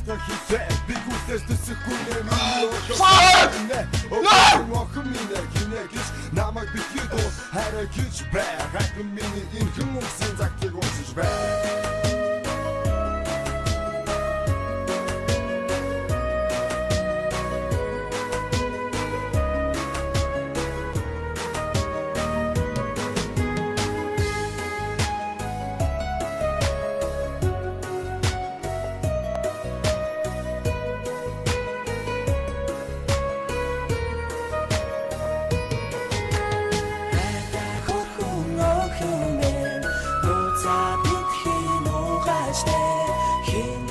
Та хийсэ би хүлээж төсөхгүй нэ Мохом минь гинэгis намайг битгий дуу хараа гэж байгаа миний энэ хүмүүсийн загтыг уусаж байна Хин